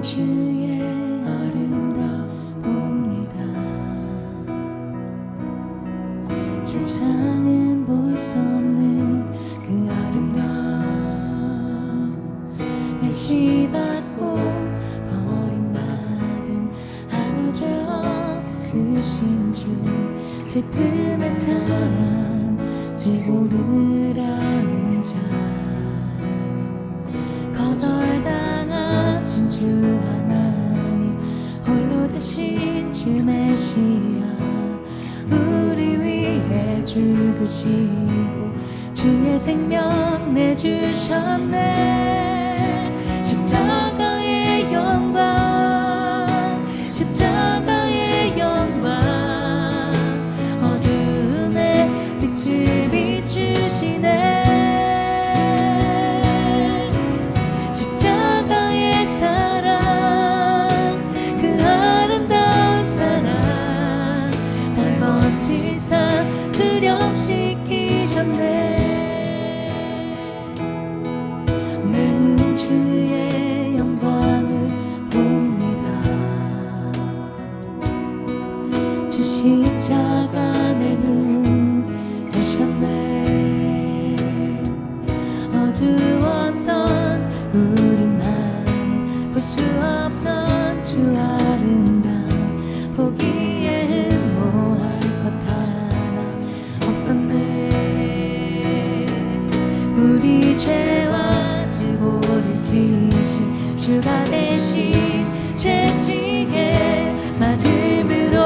주의 아름다움이다. 세상은 볼 수 없는 그 아름다움, 멸시받고 버림받은 아무 죄 없으신 주, 슬픔의 사람 즐거우라는 자, 거절당하신 주 하나님, 홀로 되신 주 메시아, 우리 위해 죽으시고 주의 생명 내주셨네. 십자가의 영광, 십자가의 영광, 어둠에 빛을 비추시네. 십자가의 사랑, 그 아름다운 사랑, 날 건지사 두려움시키셨네. 내 눈 주의 영광을 봅니다. 주 십자가 내 눈 여셨네. 어두웠던 우리 마음을 볼 수 없던 주 아름다움, 보기엔 뭐할 것 하나 없었네. 우리 죄와 증오를 지신 주가 대신 채찍에 맞음으로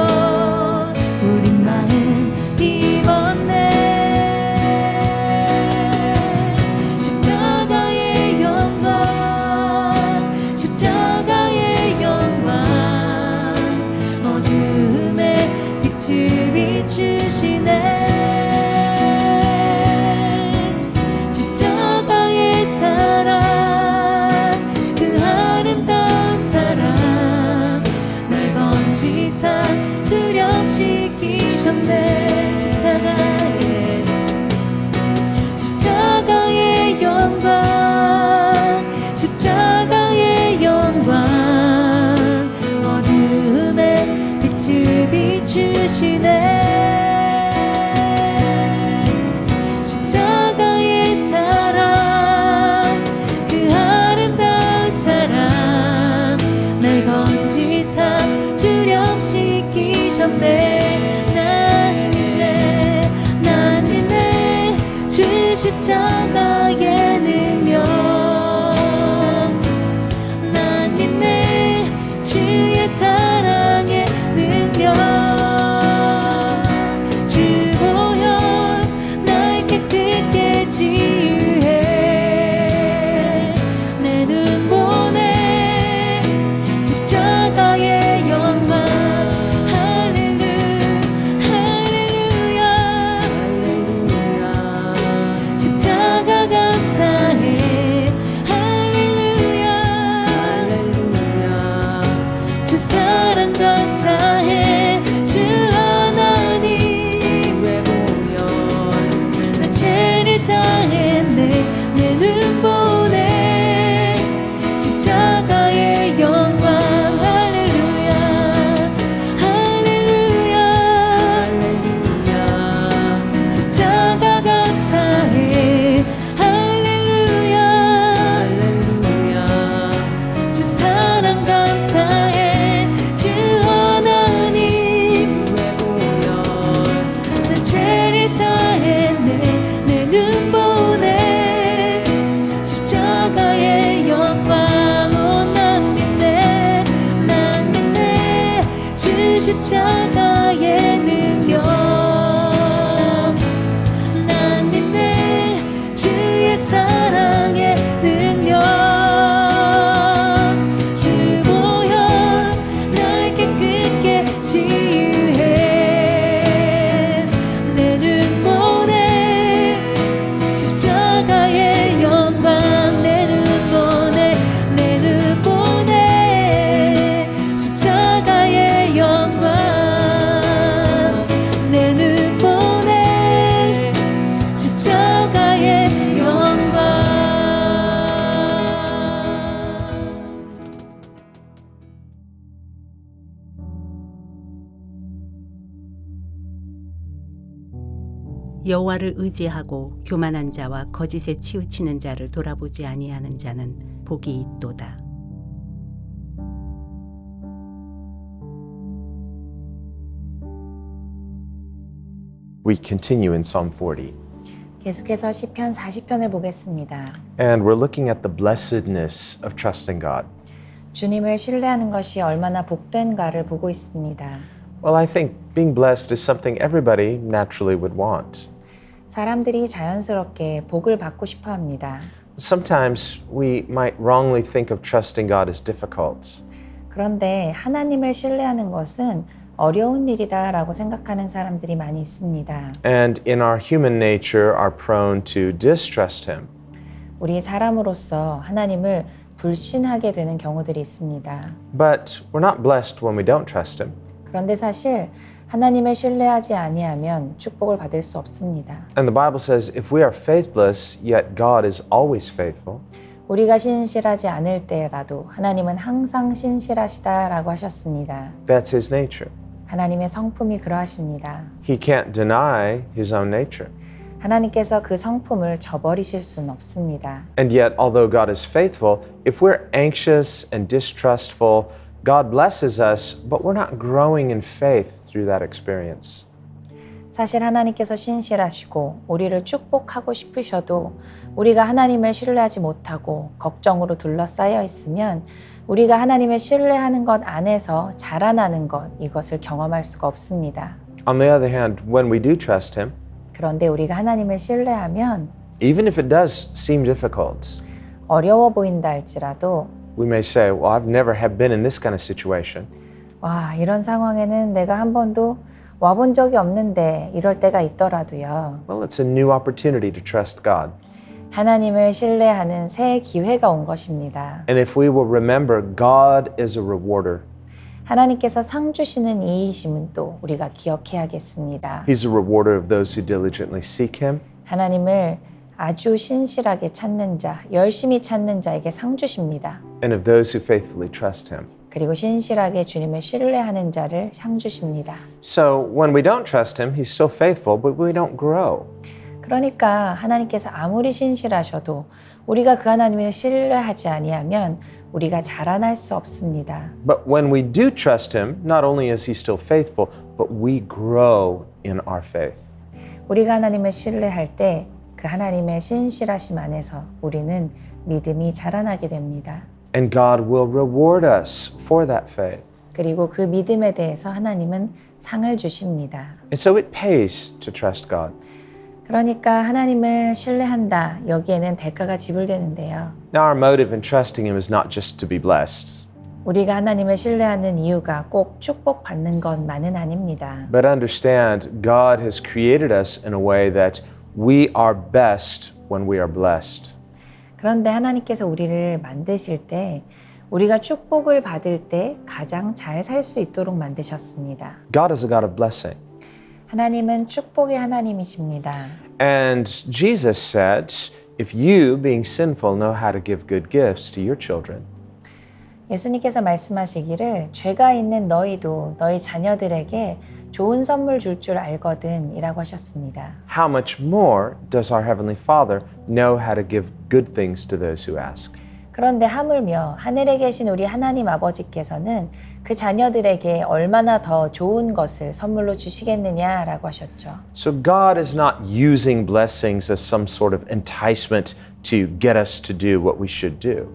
우린 마음 입었네. 십자가의 영광, 십자가의 영광, 어둠에 빛을 비추시네. 십자가의 사랑, 그 아름다운 사랑, 날 건지사 두려움시키셨네. 십자가의 영광, 십자가의 영광, 어둠에 빛을 비추시네. 십자가의 사랑, 그 아름다운 사랑, 날 건지사 두려움시키셨네. 난 믿네 주 십자가의 능력, 난 믿네 주의 사랑의 능력. 주 보혈 날 깨끗게 지으해. 내 눈 보네 십자가의 영광. 십자가 감사해. 할렐루야. 주 사랑 감사해. 주 하나님 왜 보여 나 죄를 사했네. 내 눈 보네 십자가의 영광. 할렐루야. 할렐루야. 십자가 감사해. 십자가의 능력, 난 믿네 주의 사랑의 능력. 주 보혈 날 깨끗게 지으해. 내 눈 보네 십자가의 영광. 내 눈 보네, 내 눈 보네 십자가의 영광. 여호와를 의지하고 교만한 자와 거짓에 치우치는 자를 돌아보지 아니하는 자는 복이 있도다. We continue in Psalm 40. 계속해서 시편 40편을 보겠습니다. And we're looking at the blessedness of trusting God. 주님을 신뢰하는 것이 얼마나 복된가를 보고 있습니다. Well, I think being blessed is something everybody naturally would want. 사람들이 자연스럽게 복을 받고 싶어 합니다. Sometimes we might wrongly think of trusting God as difficult. 그런데 하나님을 신뢰하는 것은 어려운 일이다라고 생각하는 사람들이 많이 있습니다. And in our human nature are prone to distrust Him. 우리 사람으로서 하나님을 불신하게 되는 경우들이 있습니다. But we're not blessed when we don't trust Him. 그런데 사실 하나님을 신뢰하지 아니하면 축복을 받을 수 없습니다. And the Bible says if we are faithless, yet God is always faithful. 우리가 신실하지 않을 때라도 하나님은 항상 신실하시다라고 하셨습니다. That's His nature. 하나님의 성품이 그러하십니다. He can't deny His own nature. 하나님께서 그 성품을 저버리실 수는 없습니다. And yet, although God is faithful, if we're anxious and distrustful, God blesses us, but we're not growing in faith through that experience. 사실 하나님께서 신실하시고 우리를 축복하고 싶으셔도 우리가 하나님을 신뢰하지 못하고 걱정으로 둘러싸여 있으면 우리가 하나님을 신뢰하는 것 안에서 자라나는 것, 이것을 경험할 수가 없습니다. On the other hand, when we do trust Him, 그런데 우리가 하나님을 신뢰하면 even if it does seem difficult, 어려워 보인다 할지라도 we may say, well, I've never have been in this kind of situation. 와, 이런 상황에는 내가 한 번도 와본 적이 없는데 이럴 때가 있더라도요. Well, it's a new opportunity to trust God. 하나님을 신뢰하는 새 기회가 온 것입니다. And if we will remember, God is a rewarder. 하나님께서 상 주시는 이이심은 또 우리가 기억해야겠습니다. He's a rewarder of those who diligently seek Him. 하나님을 아주 신실하게 찾는 자, 열심히 찾는 자에게 상 주십니다. And of those who faithfully trust Him. 그리고 신실하게 주님을 신뢰하는 자를 상 주십니다. So when we don't trust Him, He's still faithful, but we don't grow. 그러니까 하나님께서 아무리 신실하셔도 우리가 그 하나님을 신뢰하지 아니하면 우리가 자라날 수 없습니다. But when we do trust Him, not only is He still faithful, but we grow in our faith. 우리가 하나님을 신뢰할 때 그 하나님의 신실하심 안에서 우리는 믿음이 자라나게 됩니다. And God will reward us for that faith. 그리고 그 믿음에 대해서 하나님은 상을 주십니다. And so it pays to trust God. 그러니까 하나님을 신뢰한다. 여기에는 대가가 지불되는데요. Now our motive in trusting Him is not just to be blessed, 우리가 하나님을 신뢰하는 이유가 꼭 축복받는 것만은 아닙니다. but understand God has created us in a way that we are best when we are blessed. 그런데 하나님께서 우리를 만드실 때 우리가 축복을 받을 때 가장 잘 살 수 있도록 만드셨습니다. God is a God of blessing. 하나님은 축복의 하나님이십니다. And Jesus said, if you, being sinful, know how to give good gifts to your children, 예수님께서 말씀하시기를 죄가 있는 너희도 너희 자녀들에게 좋은 선물 줄 줄 알거든 이라고 하셨습니다. how much more does our Heavenly Father know how to give good things to those who ask? 그런데 하물며 하늘에 계신 우리 하나님 아버지께서는 그 자녀들에게 얼마나 더 좋은 것을 선물로 주시겠느냐라고 하셨죠. So God is not using blessings as some sort of enticement to get us to do what we should do.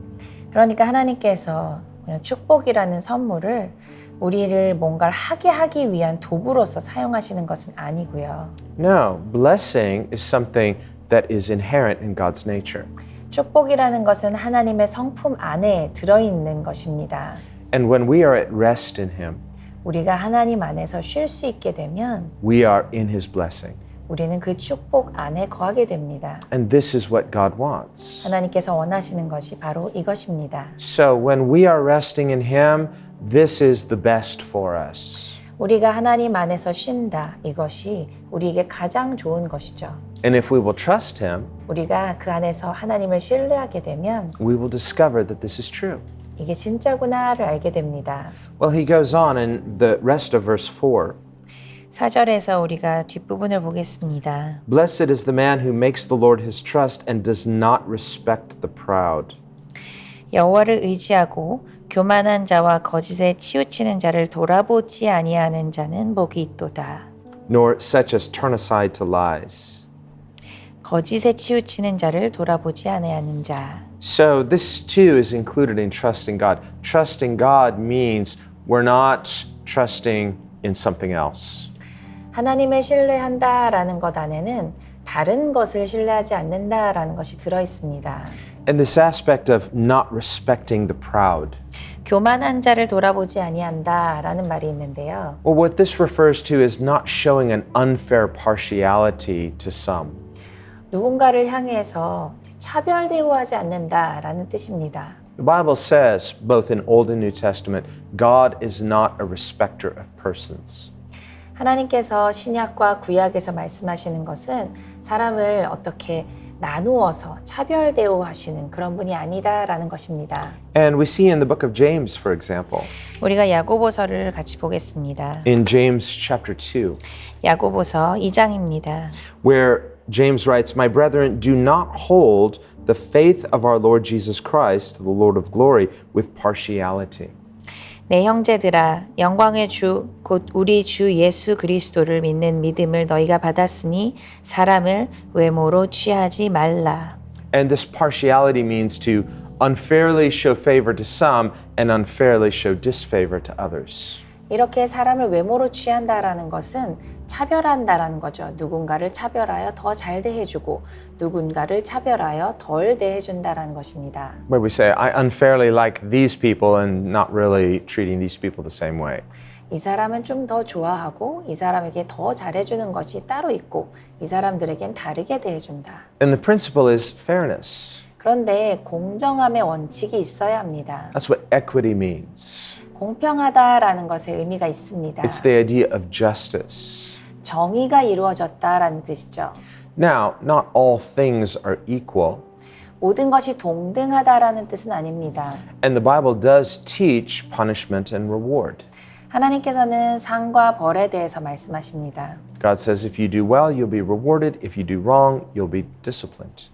그러니까 하나님께서 그냥 축복이라는 선물을 우리를 뭔가를 하게 하기 위한 도구로서 사용하시는 것은 아니고요. No, blessing is something that is inherent in God's nature. 축복이라는 것은 하나님의 성품 안에 들어있는 것입니다. And when we are at rest in Him, 우리가 하나님 안에서 쉴 수 있게 되면 we are in His blessing. 우리는 그 축복 안에 거하게 됩니다. And this is what God wants. 하나님께서 원하시는 것이 바로 이것입니다. So when we are resting in Him, this is the best for us. 우리가 하나님 안에서 쉰다. 이것이 우리에게 가장 좋은 것이죠. And if we will trust Him, 우리가 그 안에서 하나님을 신뢰하게 되면 we will discover that this is true. 이게 진짜구나를 알게 됩니다. Well, he goes on in the rest of verse 4. 4절에서 우리가 뒷부분을 보겠습니다. Blessed is the man who makes the Lord his trust and does not respect the proud. 여호와를 의지하고 교만한 자와 거짓에 치우치는 자를 돌아보지 아니하는 자는 복이 있도다. Nor such as turn aside to lies. 거짓에 치우치는 자를 돌아보지 아니하는 자. So this too is included in trusting God. Trusting God means we're not trusting in something else. 하나님을 신뢰한다라는 것 안에는 다른 것을 신뢰하지 않는다라는 것이 들어 있습니다. And this aspect of not respecting the proud. 교만한 자를 돌아보지 아니한다라는 말이 있는데요. Well, what this refers to is not showing an unfair partiality to some. 누군가를 향해서 차별 대우하지 않는다라는 뜻입니다. The Bible says, both in Old and New Testament, God is not a respecter of persons. 하나님께서 신약과 구약에서 말씀하시는 것은 사람을 어떻게 나누어서 차별 대우하시는 그런 분이 아니다라는 것입니다. And we see in the book of James, for example, 우리가 야고보서를 같이 보겠습니다. in James chapter 2, 야고보서 2장입니다. where James writes, My brethren, do not hold the faith of our Lord Jesus Christ, the Lord of glory, with partiality. 내 형제들아 영광의 주 곧 우리 주 예수 그리스도를 믿는 믿음을 너희가 받았으니 사람을 외모로 취하지 말라. And this partiality means to unfairly show favor to some and unfairly show disfavor to others. 이렇게 사람을 외모로 취한다라는 것은 차별한다라는 거죠. 누군가를 차별하여 더 잘 대해주고 누군가를 차별하여 덜 대해준다라는 것입니다. Where we say, I unfairly like these people and not really treating these people the same way. 이 사람은 좀 더 좋아하고 이 사람에게 더 잘해주는 것이 따로 있고 이 사람들에겐 다르게 대해준다. And the principle is fairness. 그런데 공정함의 원칙이 있어야 합니다. That's what equity means. 공평하다라는 것에 의미가 있습니다. It's the idea of justice. 정의가 이루어졌다라는 뜻이죠. Now, not all things are equal. 모든 것이 동등하다라는 뜻은 아닙니다. And the Bible does teach punishment and reward. 하나님께서는 상과 벌에 대해서 말씀하십니다. God says, if you do well, you'll be rewarded. If you do wrong, you'll be disciplined.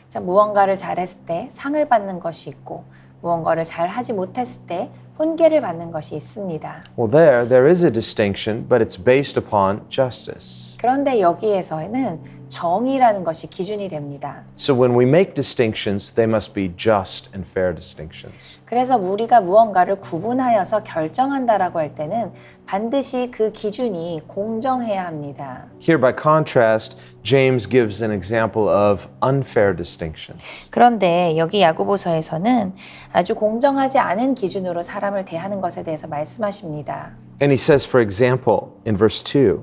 자, 무언가를 잘했을 때 상을 받는 것이 있고 무언가를 잘하지 못했을 때 훈계를 받는 것이 있습니다. Well, there is a distinction, but it's based upon justice. 그런데 여기에서는 정의라는 것이 기준이 됩니다. So when we make distinctions, they must be just and fair distinctions. 그래서 우리가 무언가를 구분하여서 결정한다라고 할 때는 반드시 그 기준이 공정해야 합니다. Here, by contrast, James gives an example of unfair distinctions. 그런데 여기 야고보서에서는 아주 공정하지 않은 기준으로 사람을 대하는 것에 대해서 말씀하십니다. And he says, for example, in verse 2,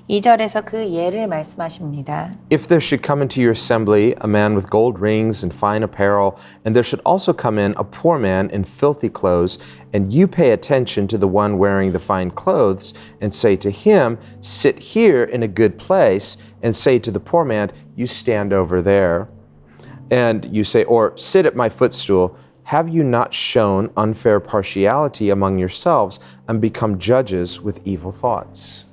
2절에서 그 예를 말씀하십니다. If there should come into your assembly a man with gold rings and fine apparel, and there should also come in a poor man in filthy clothes, and you pay attention to the one wearing the fine clothes, and say to him, Sit here in a good place, and say to the poor man, You stand over there, and you say, or sit at my footstool, have you not shown unfair partiality among yourselves, and become judges with evil thoughts?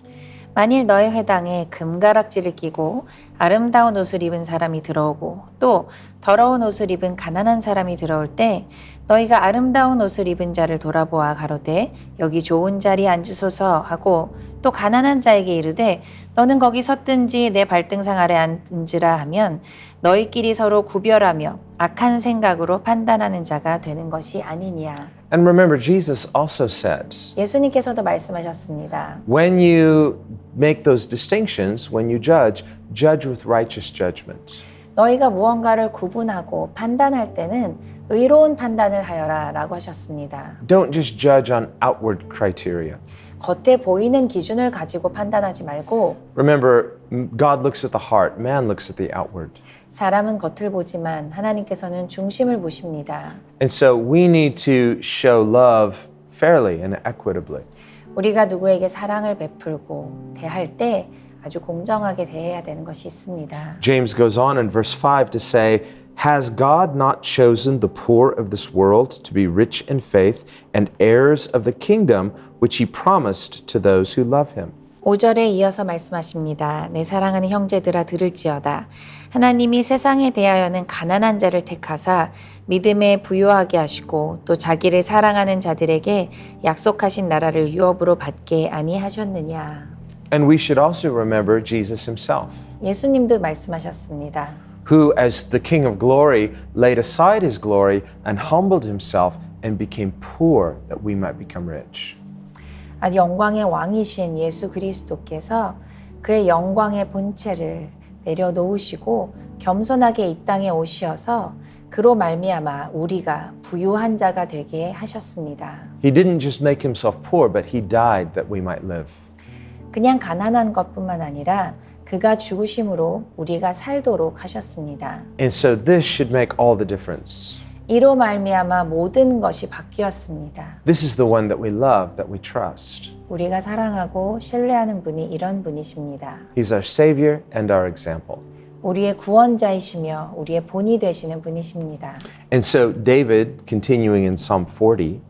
만일 너의 회당에 금가락지를 끼고 아름다운 옷을 입은 사람이 들어오고 또 더러운 옷을 입은 가난한 사람이 들어올 때 너희가 아름다운 옷을 입은 자를 돌아보아 가로되 여기 좋은 자리에 앉으소서 하고 또 가난한 자에게 이르되 너는 거기 섰든지 내 발등상 아래 앉으라 하면 너희끼리 서로 구별하며 악한 생각으로 판단하는 자가 되는 것이 아니냐. And remember, Jesus also said, 예수님께서도 말씀하셨습니다. when you make those distinctions, when you judge, judge with righteous judgment. 너희가 무언가를 구분하고 판단할 때는 의로운 판단을 하여라 라고 하셨습니다. Don't just judge on outward criteria. 겉에 보이는 기준을 가지고 판단하지 말고 Remember, God looks at the heart, man looks at the outward. 사람은 겉을 보지만 하나님께서는 중심을 보십니다. And so we need to show love fairly and equitably. 우리가 누구에게 사랑을 베풀고 대할 때 아주 공정하게 대해야 되는 것이 있습니다. James goes on in verse 5 to say, Has God not chosen the poor of this world to be rich in faith and heirs of the kingdom which he promised to those who love him? 5절에 이어서 말씀하십니다. 내 사랑하는 형제들아 들을지어다. 하나님이 세상에 대하여는 가난한 자를 택하사 믿음에 부유하게 하시고 또 자기를 사랑하는 자들에게 약속하신 나라를 유업으로 받게 아니하셨느냐. And we should also remember Jesus himself, 예수님도 말씀하셨습니다. who as the King of glory laid aside his glory and humbled himself and became poor that we might become rich. 영광의 왕이신 예수 그리스도께서 그의 영광의 본체를 내려놓으시고 겸손하게 이 땅에 오시어서 그로 말미암아 우리가 부유한 자가 되게 하셨습니다. He didn't just make himself poor, but he died that we might live. 그냥 가난한 것뿐만 아니라 그가 죽으심으로 우리가 살도록 하셨습니다. And so this should make all the difference. 이로 말미암아 모든 것이 바뀌었습니다. This is the one that we love, that we trust. 우리가 사랑하고 신뢰하는 분이 이런 분이십니다. He's our Savior and our example. 우리의 구원자이시며 우리의 본이 되시는 분이십니다. And so David, continuing in Psalm 40,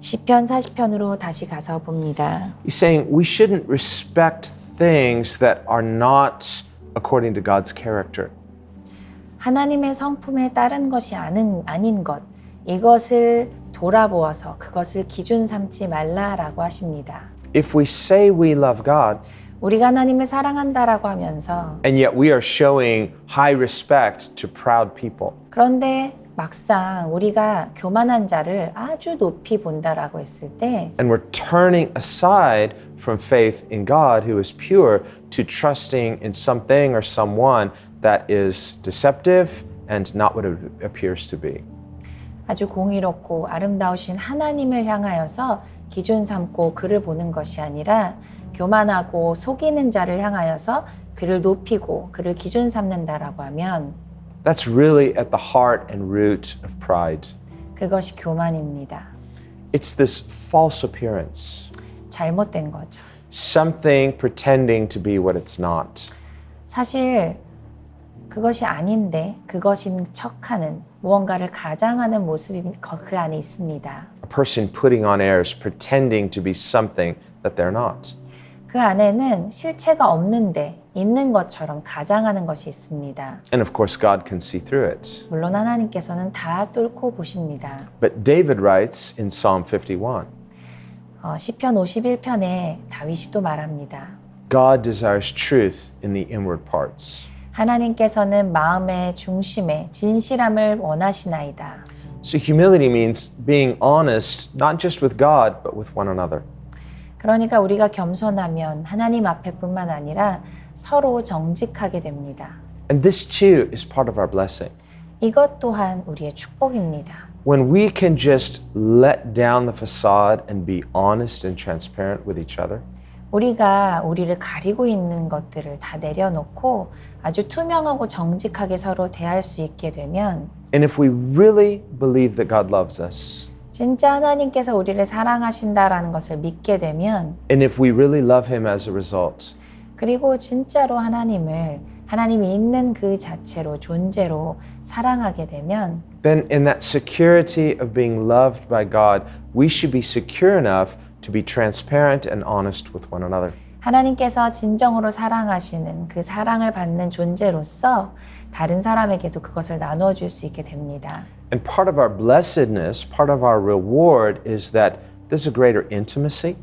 시편 40편으로 다시 가서 봅니다. he's saying we shouldn't respect things that are not according to God's character. 하나님의 성품에 따른 것이 아닌 것, 이것을 돌아보아서 그것을 기준 삼지 말라라고 하십니다. If we say we love God, 우리가 하나님을 사랑한다라고 하면서 and yet we are showing high respect to proud people, 그런데 막상 우리가 교만한 자를 아주 높이 본다라고 했을 때 and we're turning aside from faith in God who is pure to trusting in something or someone that is deceptive and not what it appears to be. 아주 공의롭고 아름다우신 하나님을 향하여서 기준 삼고 그를 보는 것이 아니라 교만하고 속이는 자를 향하여서 그를 높이고 그를 기준 삼는다라고 하면 That's really at the heart and root of pride. 그것이 교만입니다. It's this false appearance, 잘못된 거죠. something pretending to be what it's not. 사실 그것이 아닌데 그것인 척하는 무언가를 가장하는 모습이 그 안에 있습니다. A person putting on airs, pretending to be something that they're not. 그 안에는 실체가 없는데 있는 것처럼 가장하는 것이 있습니다. And of course, God can see through it. 물론 하나님께서는 다 뚫고 보십니다. But David writes in Psalm 51, 시편 51편에 다윗이 또 말합니다. God desires truth in the inward parts. 하나님께서는 마음의 중심에 진실함을 원하시나이다. So humility means being honest, not just with God, but with one another. 그러니까 우리가 겸손하면 하나님 앞에뿐만 아니라 서로 정직하게 됩니다. And this too is part of our blessing. 이것 또한 우리의 축복입니다. When we can just let down the facade and be honest and transparent with each other, 우리가 우리를 가리고 있는 것들을 다 내려놓고 아주 투명하고 정직하게 서로 대할 수 있게 되면 and if we really believe that God loves us, 진짜 하나님께서 우리를 사랑하신다라는 것을 믿게 되면 and if we really love Him as a result, 그리고 진짜로 하나님이 있는 그 자체로 존재로 사랑하게 되면 then in that security of being loved by God, we should be secure enough to be transparent and honest with one another. 하나님께서 진정으로 사랑하시는 그 사랑을 받는 존재로서 다른 사람에게도 그것을 나누어 줄 수 있게 됩니다. And part of our blessedness, part of our reward is that there's a greater intimacy.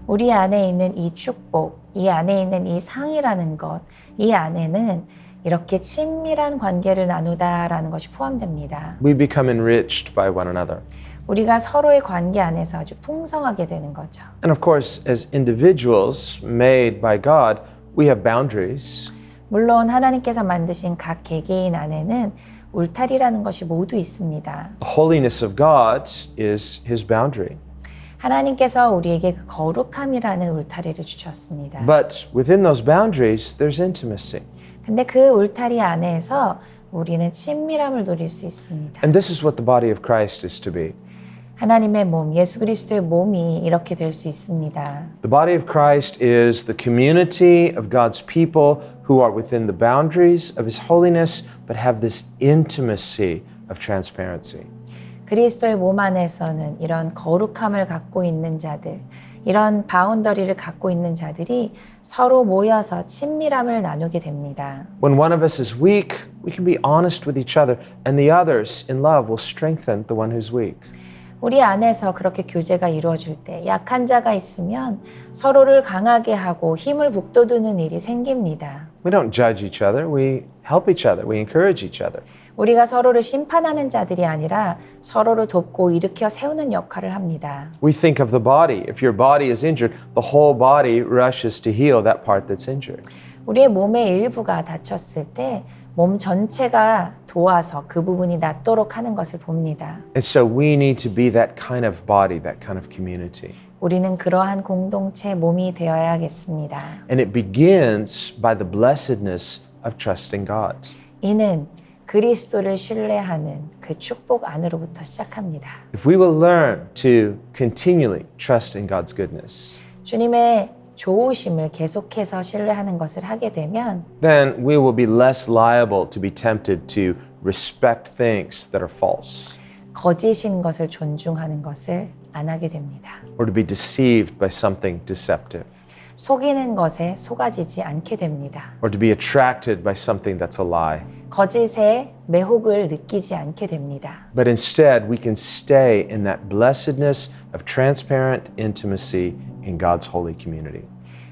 우리 안에 있는 이 축복, 이 안에 있는 이 상이라는 것, 이 안에는 이렇게 친밀한 관계를 나누다라는 것이 포함됩니다. We become enriched by one another. 우리가 서로의 관계 안에서 아주 풍성하게 되는 거죠. And of course, as individuals made by God, we have boundaries. 물론 하나님께서 만드신 각 개개인 안에는 울타리라는 것이 모두 있습니다. The holiness of God is His boundary. 하나님께서 우리에게 그 거룩함이라는 울타리를 주셨습니다. But within those boundaries, there's intimacy. 근데 그 울타리 안에서 우리는 친밀함을 누릴 수 있습니다. And this is what the body of Christ is to be. 하나님의 몸, 예수 그리스도의 몸이 이렇게 될 수 있습니다. The body of Christ is the community of God's people who are within the boundaries of His holiness, but have this intimacy of transparency. 그리스도의 몸 안에서는 이런 거룩함을 갖고 있는 자들, 이런 바운더리를 갖고 있는 자들이 서로 모여서 친밀함을 나누게 됩니다. When one of us is weak, we can be honest with each other, and the others in love will strengthen the one who's weak. 우리 안에서 그렇게 교제가 이루어질 때 약한 자가 있으면 서로를 강하게 하고 힘을 북돋우는 일이 생깁니다. We don't judge each other, we help each other, we encourage each other. 우리가 서로를 심판하는 자들이 아니라 서로를 돕고 일으켜 세우는 역할을 합니다. We think of the body. If your body is injured, the whole body rushes to heal that part that's injured. 우리의 몸의 일부가 다쳤을 때 몸 전체가 도와서 그 부분이 낫도록 하는 것을 봅니다. And so we need to be that kind of body, that kind of community. 우리는 그러한 공동체 몸이 되어야겠습니다. And it begins by the blessedness of trusting God. 이는 그리스도를 신뢰하는 그 축복 안으로부터 시작합니다. If we will learn to continually trust in God's goodness, 주님의 좋으심을 계속해서 신뢰하는 것을 하게 되면 then we will be less liable to be tempted to respect things that are false 거짓인 것을 존중하는 것을 안 하게 됩니다. or to be deceived by something deceptive 속이는 것에 속아지지 않게 됩니다. or to be attracted by something that's a lie. 거짓에 매혹을 느끼지 않게 됩니다. But instead, we can stay in that blessedness of transparent intimacy in God's holy community.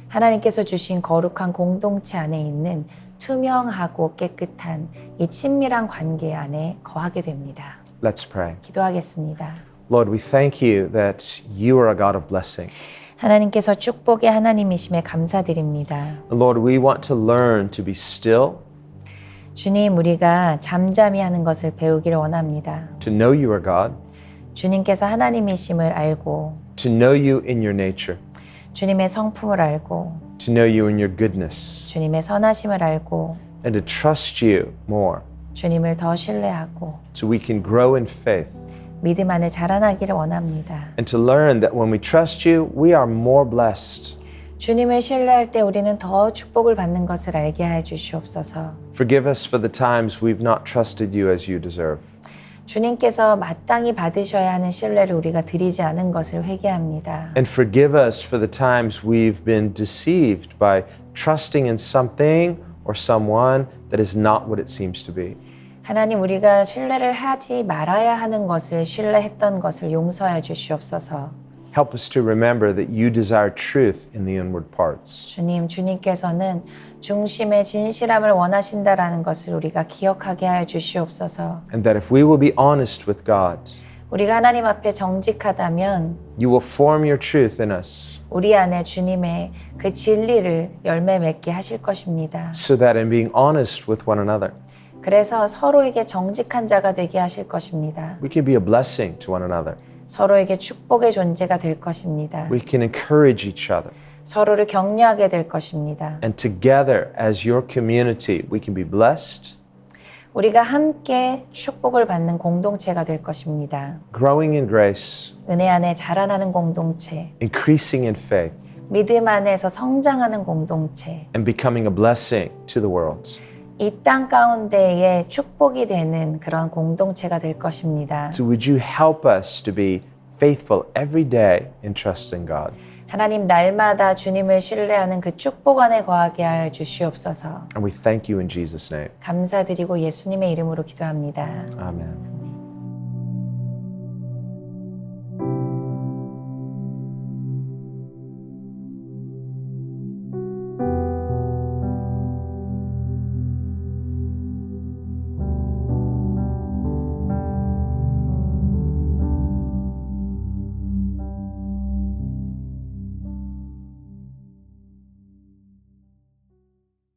하나님께서 주신 거룩한 공동체 안에 있는 투명하고 깨끗한 이 친밀한 관계 안에 거하게 됩니다. Let's pray. 기도하겠습니다. Lord, we thank you that you are a God of blessing. 하나님께서 축복의 하나님이심에 감사드립니다. Lord, we want to learn to be still, 주님, 우리가 잠잠히 하는 것을 배우기를 원합니다. to know you are God, 주님께서 하나님이심을 알고 to know you in your nature, 주님의 성품을 알고 to know you in your goodness, 주님의 선하심을 알고 and to trust you more 주님을 더 신뢰하고 so we can grow in faith 믿음 안에 자라나기를 원합니다. and to learn that when we trust you, we are more blessed. 주님을 신뢰할 때 우리는 더 축복을 받는 것을 알게 해 주시옵소서. Forgive us for the times we've not trusted you as you deserve. 주님께서 마땅히 받으셔야 하는 신뢰를 우리가 드리지 않은 것을 회개합니다. And forgive us for the times we've been deceived by trusting in something or someone that is not what it seems to be. 하나님, 우리가 신뢰를 하지 말아야 하는 것을 신뢰했던 것을 용서해 주시옵소서. Help us to remember that you desire truth in the inward parts. 주님께서는 중심의 진실함을 원하신다라는 것을 우리가 기억하게 하여 주시옵소서. And that if we will be honest with God, 우리가 하나님 앞에 정직하다면 you will form your truth in us 우리 안에 주님의 그 진리를 열매 맺게 하실 것입니다. so that in being honest with one another, 그래서 서로에게 정직한 자가 되게 하실 것입니다. we can be a blessing to one another. 서로에게 축복의 존재가 될 것입니다. We can encourage each other. 서로를 격려하게 될 것입니다. And together as your community, we can be blessed, 우리가 함께 축복을 받는 공동체가 될 것입니다. growing in grace, 은혜 안에 자라나는 공동체, increasing in faith, 믿음 안에서 성장하는 공동체, and becoming a blessing to the world. 이 땅 가운데에 축복이 되는 그런 공동체가 될 것입니다. So would you help us to be faithful every day in trusting God? 하나님, 날마다 주님을 신뢰하는 그 축복 안에 거하게 하여 주시옵소서. And we thank you in Jesus' name. 감사드리고 예수님의 이름으로 기도합니다. Amen.